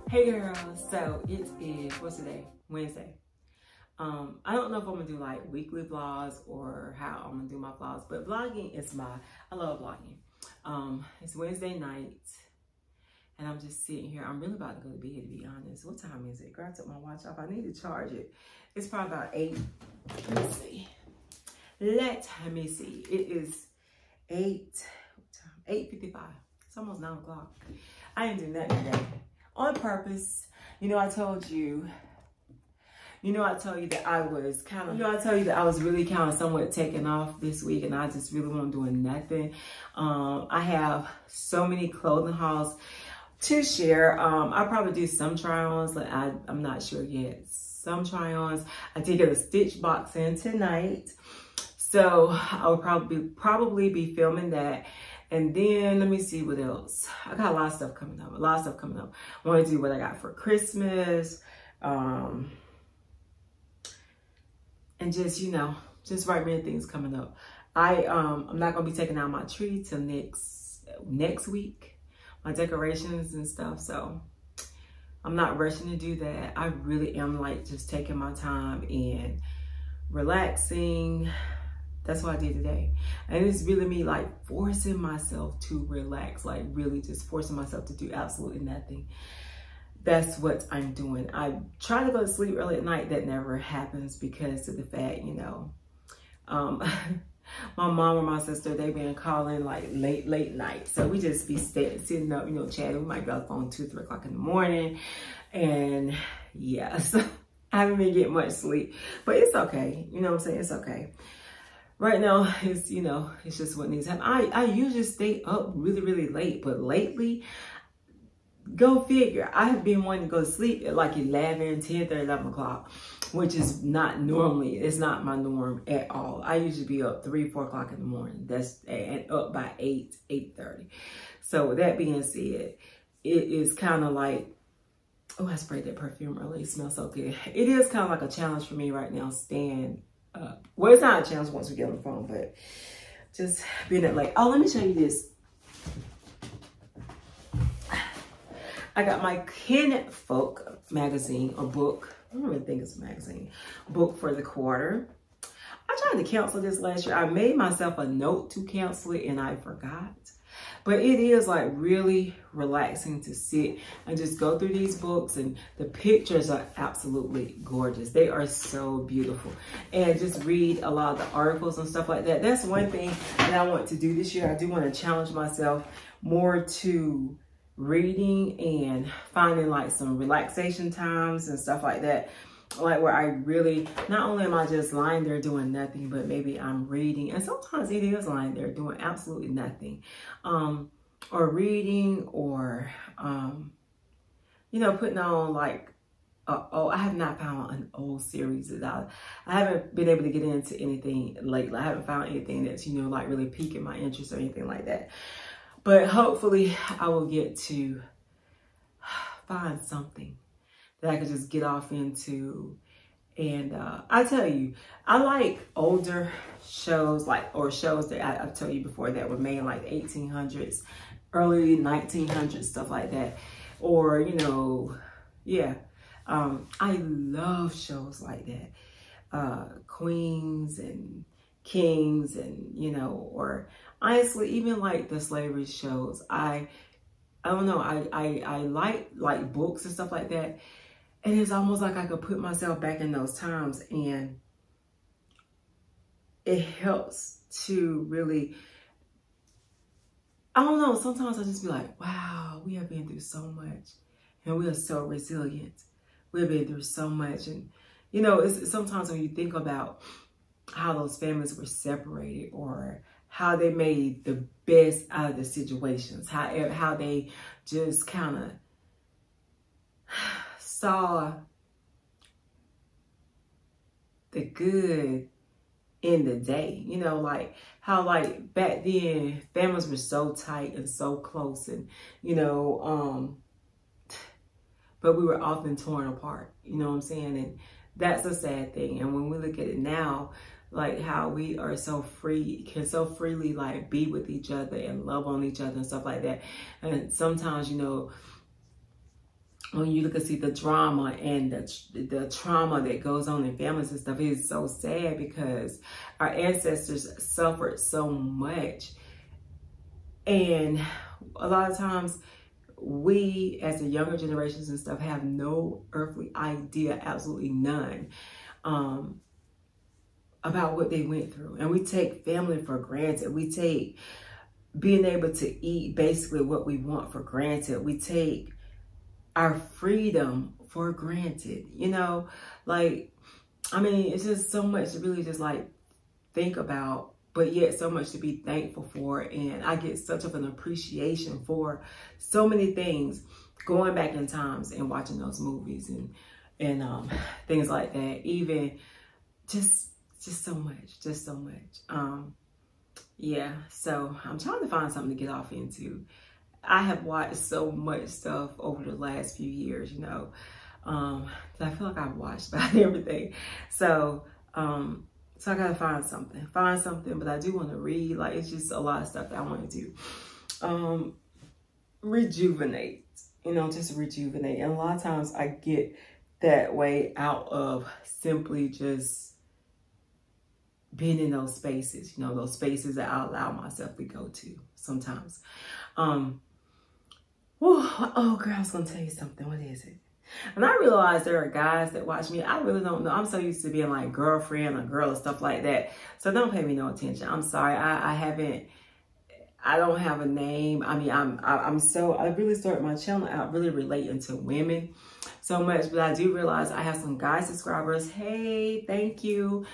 Hey girls, so it is, what's today? Wednesday. I don't know if I'm gonna do like weekly vlogs or how I'm gonna do my vlogs, but vlogging is I love vlogging. It's Wednesday night and I'm just sitting here. I'm really about to go to bed, to be honest. What time is it? Girl, I took my watch off. I need to charge it. It's probably about 8. Let me see. Let me see. It is 8:55. It's almost 9 o'clock. I didn't do nothing today. On purpose. I told you that I was really kind of somewhat taken off this week and I just really wasn't doing nothing. I have so many clothing hauls to share. I'll probably do some try-ons, but I'm not sure yet. Some try-ons. I did get a stitch box in tonight. So I will probably be filming that. And then let me see what else. I got a lot of stuff coming up. I want to do what I got for Christmas. And just, just right many things coming up. I'm not gonna be taking out my tree till next week. My decorations and stuff. So I'm not rushing to do that. I really am like just taking my time and relaxing. That's what I did today. And it's really me like forcing myself to relax, like really just forcing myself to do absolutely nothing. That's what I'm doing. I try to go to sleep early at night. That never happens because of the fact, my mom or my sister, they've been calling like late night. So we just be sitting up, chatting. We might be on the phone 2, 3 o'clock in the morning. And yeah, so I haven't been getting much sleep, but it's okay. You know what I'm saying? It's okay. Right now, it's just what needs to happen. I usually stay up really, really late, but lately, go figure. I have been wanting to go to sleep at like 11, 10, 11 o'clock, which is not normally, it's not my norm at all. I usually be up 3, 4 o'clock in the morning. And up by 8, 8:30. So with that being said, it is kind of like, oh, I sprayed that perfume earlier. It smells so good. It is kind of like a challenge for me right now, staying up. Well, it's not a challenge once we get on the phone, but just being at late. Oh, let me show you this. I got my Kinfolk magazine, or book. I don't really think it's a magazine. Book for the quarter. I tried to cancel this last year. I made myself a note to cancel it and I forgot. But it is like really relaxing to sit and just go through these books, and the pictures are absolutely gorgeous. They are so beautiful. And just read a lot of the articles and stuff like that. That's one thing that I want to do this year. I do want to challenge myself more to reading and finding like some relaxation times and stuff like that. Like where I really, not only am I just lying there doing nothing, but maybe I'm reading, and sometimes it is lying there doing absolutely nothing, or reading, or putting on like I have not found an old series that I haven't been able to get into anything lately. I haven't found anything that's like really piquing my interest or anything like that. But hopefully I will get to find something that I could just get off into. And I tell you, I like older shows, or shows that I've told you before that were made in like 1800s, early 1900s, stuff like that. Or, I love shows like that. Queens and kings, and, or honestly, even like the slavery shows. I don't know, I like books and stuff like that. And it's almost like I could put myself back in those times, and it helps to really, I don't know, sometimes I just be like, wow, we have been through so much and we are so resilient. We've been through so much. And, it's sometimes when you think about how those families were separated, or how they made the best out of the situations, how they just kind of saw the good in the day, like how like back then families were so tight and so close, and but we were often torn apart, you know what I'm saying? And that's a sad thing. And when we look at it now, like how we are so free, can so freely like be with each other and love on each other and stuff like that. And sometimes, when you look and see the drama and the trauma that goes on in families and stuff, it's so sad because our ancestors suffered so much. And a lot of times we, as the younger generations and stuff, have no earthly idea, absolutely none, about what they went through. And we take family for granted. We take being able to eat basically what we want for granted. We take our freedom for granted, you know, like, I mean, it's just so much to really just like think about, but yet so much to be thankful for. And I get such of an appreciation for so many things going back in times and watching those movies and things like that. Even just so much. Yeah, so I'm trying to find something to get off into. I have watched so much stuff over the last few years, you know. I feel like I've watched about everything. So I gotta find something, but I do want to read. Like, it's just a lot of stuff that I want to do. Rejuvenate, you know, just rejuvenate. And a lot of times I get that way out of simply just being in those spaces, you know, those spaces that I allow myself to go to sometimes. Oh, girl, I was going to tell you something. What is it? And I realize there are guys that watch me. I really don't know. I'm so used to being like girlfriend or girl or stuff like that. So don't pay me no attention. I'm sorry. I don't have a name. I mean, I really started my channel out really relating to women so much, but I do realize I have some guy subscribers. Hey, thank you.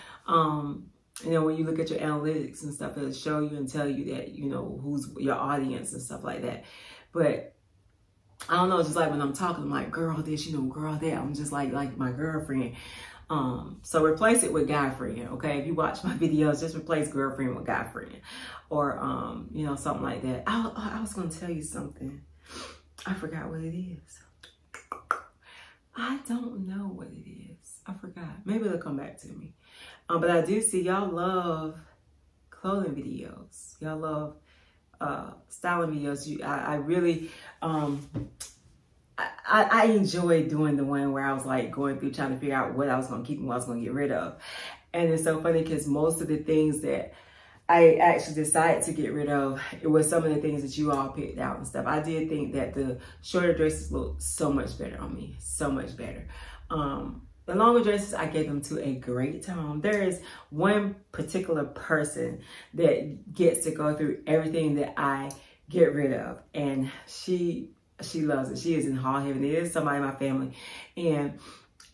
You know, when you look at your analytics and stuff, it'll show you and tell you that, you know, who's your audience and stuff like that. But I don't know, just like when I'm talking, I'm like, girl this, you know, girl that. I'm just like my girlfriend. So replace it with guy friend, okay? If you watch my videos, just replace girlfriend with guy friend. Or, you know, something like that. I was going to tell you something. I forgot what it is. I don't know what it is. I forgot. Maybe it'll come back to me. But I do see y'all love clothing videos. Y'all love styling videos. I really, I enjoy doing the one where I was like going through trying to figure out what I was going to keep and what I was going to get rid of. And it's so funny because most of the things that I actually decided to get rid of, it was some of the things that you all picked out and stuff. I did think that the shorter dresses looked so much better on me, so much better. The longer dresses, I gave them to a great tone. There is one particular person that gets to go through everything that I get rid of. And she loves it. She is in hall heaven. It is somebody in my family. And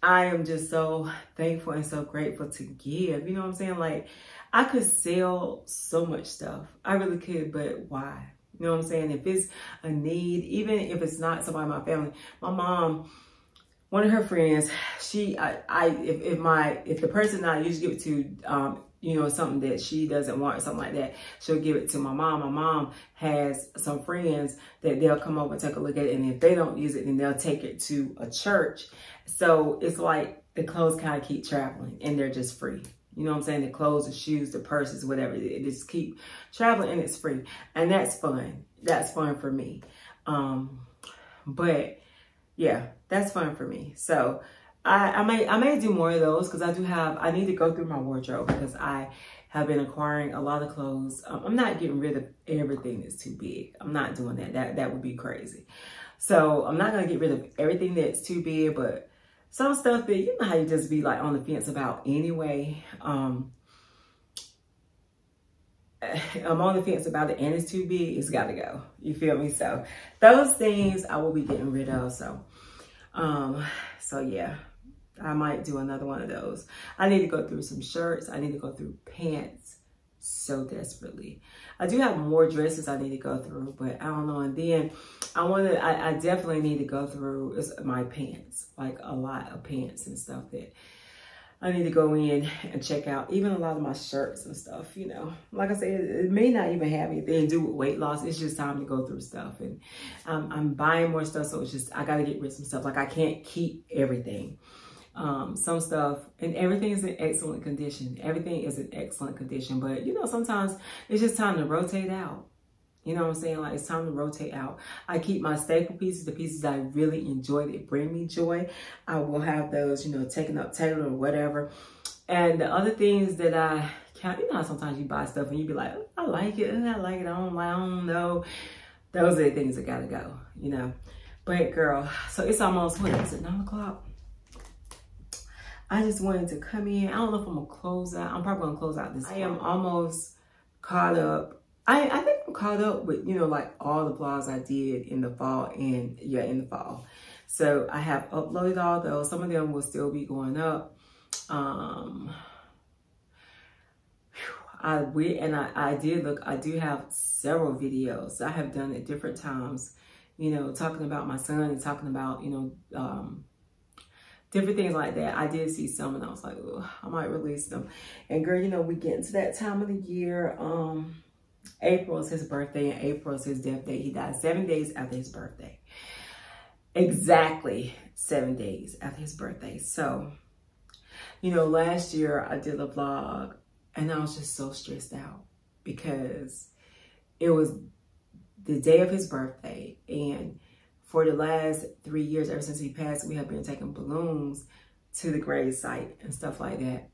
I am just so thankful and so grateful to give. You know what I'm saying? Like, I could sell so much stuff. I really could, but why? You know what I'm saying? If it's a need, even if it's not somebody in my family, my mom, one of her friends, if the person I usually give it to, you know, something that she doesn't want or something like that, she'll give it to my mom. My mom has some friends that they'll come over and take a look at it. And if they don't use it, then they'll take it to a church. So it's like the clothes kind of keep traveling and they're just free. You know what I'm saying? The clothes, the shoes, the purses, whatever, it just keep traveling and it's free. And that's fun. That's fun for me. But yeah, that's fun for me. So I may do more of those because I need to go through my wardrobe because I have been acquiring a lot of clothes. I'm not getting rid of everything that's too big. I'm not doing that. That would be crazy. So I'm not going to get rid of everything that's too big, but some stuff that, you know how you just be like on the fence about anyway. I'm on the fence about it and it's too big. It's got to go. You feel me? So those things I will be getting rid of. So yeah, I might do another one of those. I need to go through some shirts. I need to go through pants so desperately. I do have more dresses I need to go through, but I don't know. And then I definitely need to go through my pants, like a lot of pants and stuff that I need to go in and check out. Even a lot of my shirts and stuff, you know. Like I said, it may not even have anything to do with weight loss. It's just time to go through stuff. And I'm buying more stuff, so it's just, I got to get rid of some stuff. Like, I can't keep everything. Some stuff, and everything is in excellent condition. Everything is in excellent condition. But, you know, sometimes it's just time to rotate out. You know what I'm saying? Like, it's time to rotate out. I keep my staple pieces, the pieces I really enjoy that bring me joy. I will have those, you know, taken up, tailored or whatever. And the other things that I count, you know how sometimes you buy stuff and you be like, oh, I like it, I don't know. Those are the things that gotta go, you know. But girl, so it's almost, what is it, 9 o'clock? I just wanted to come in. I don't know if I'm gonna close out. I'm probably gonna close out this. I am almost caught up. I think I'm caught up with, you know, like all the vlogs I did in the fall and yeah, in the fall. So I have uploaded all those. Some of them will still be going up. I do have several videos I have done at different times, you know, talking about my son and talking about, you know, different things like that. I did see some and I was like, oh, I might release them. And girl, you know, we get into that time of the year. April is his birthday and April is his death date. He died 7 days after his birthday. Exactly 7 days after his birthday. So, you know, last year I did a vlog and I was just so stressed out because it was the day of his birthday. And for the last 3 years, ever since he passed, we have been taking balloons to the grave site and stuff like that.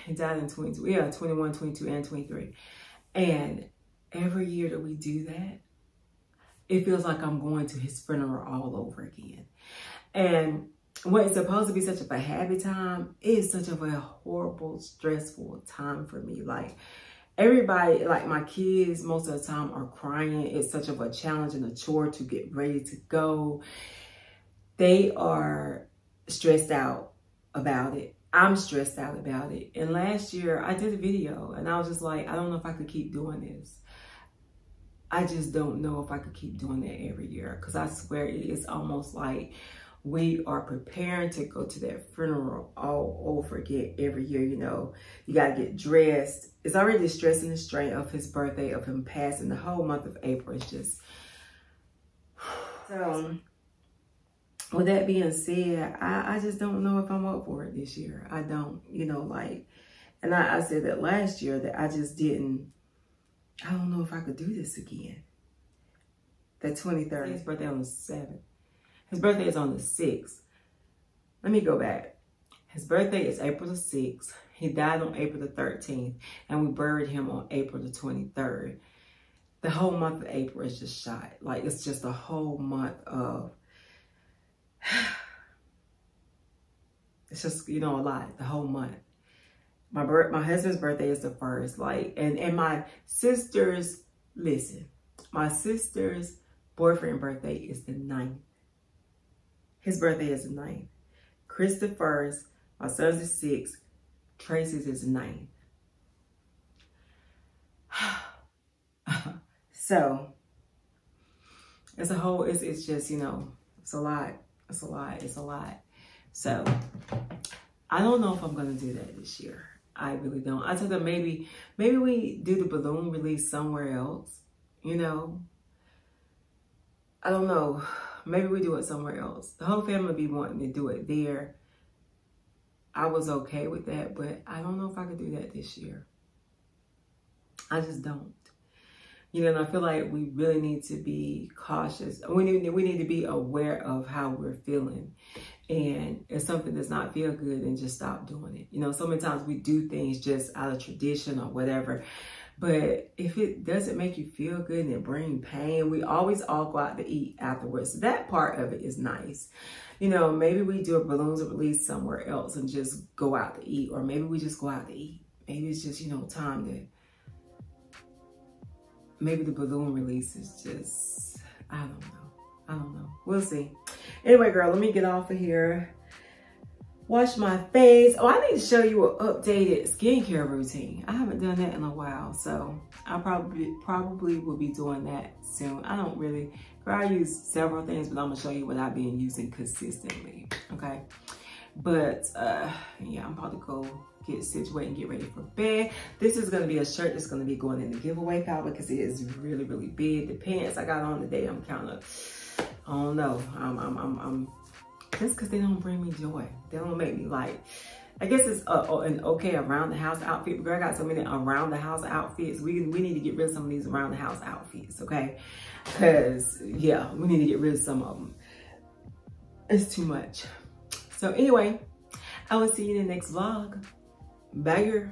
He died in 21, 22, and 23. And every year that we do that, it feels like I'm going to his funeral all over again. And what is supposed to be such a happy time is such a horrible, stressful time for me. Like, everybody, like my kids, most of the time are crying. It's such of a challenge and a chore to get ready to go. They are stressed out about it. I'm stressed out about it. And last year I did a video and I was just like, I don't know if I could keep doing this. I just don't know if I could keep doing that every year. Because I swear it is almost like we are preparing to go to that funeral all over again every year. You know, you got to get dressed. It's already the stress and the strain of his birthday, of him passing. The whole month of April is just... So, with that being said, I just don't know if I'm up for it this year. I don't, you know, like, and I said that last year that I just didn't, I don't know if I could do this again. The 23rd, his birthday on the 7th. His birthday is on the 6th. Let me go back. His birthday is April the 6th. He died on April the 13th, and we buried him on April the 23rd. The whole month of April is just shot. Like, it's just a whole month of, it's just, you know, a lot, the whole month. My husband's birthday is the 1st, like, and my sister's, listen, my sister's boyfriend birthday is the 9th. His birthday is the 9th. Chris the 1st, my son's the 6th, Tracy's is the 9th. So, it's a whole, it's just, you know, it's a lot. It's a lot. It's a lot. So, I don't know if I'm going to do that this year. I really don't. I told them maybe we do the balloon release somewhere else. You know? I don't know. Maybe we do it somewhere else. The whole family be wanting to do it there. I was okay with that, but I don't know if I could do that this year. I just don't. You know, and I feel like we really need to be cautious. We need to be aware of how we're feeling. And if something does not feel good, then just stop doing it. You know, so many times we do things just out of tradition or whatever. But if it doesn't make you feel good and it brings pain, we always all go out to eat afterwards. So that part of it is nice. You know, maybe we do a balloons release somewhere else and just go out to eat. Or maybe we just go out to eat. Maybe it's just, you know, time to... Maybe the balloon release is just, I don't know. We'll see. Anyway, girl, let me get off of here. Wash my face. Oh, I need to show you an updated skincare routine. I haven't done that in a while, so I probably will be doing that soon. I don't really, girl, I use several things, but I'm gonna show you what I've been using consistently, okay? But yeah, I'm about to go get situated and get ready for bed. This is gonna be a shirt that's gonna be going in the giveaway pile because it is really, really big. The pants I got on today, I'm kind of, I don't know. I'm just because they don't bring me joy. They don't make me like, I guess it's an okay around the house outfit. Girl, I got so many around the house outfits. We need to get rid of some of these around the house outfits, okay? Because, yeah, we need to get rid of some of them. It's too much. So anyway, I will see you in the next vlog. Bye, girl.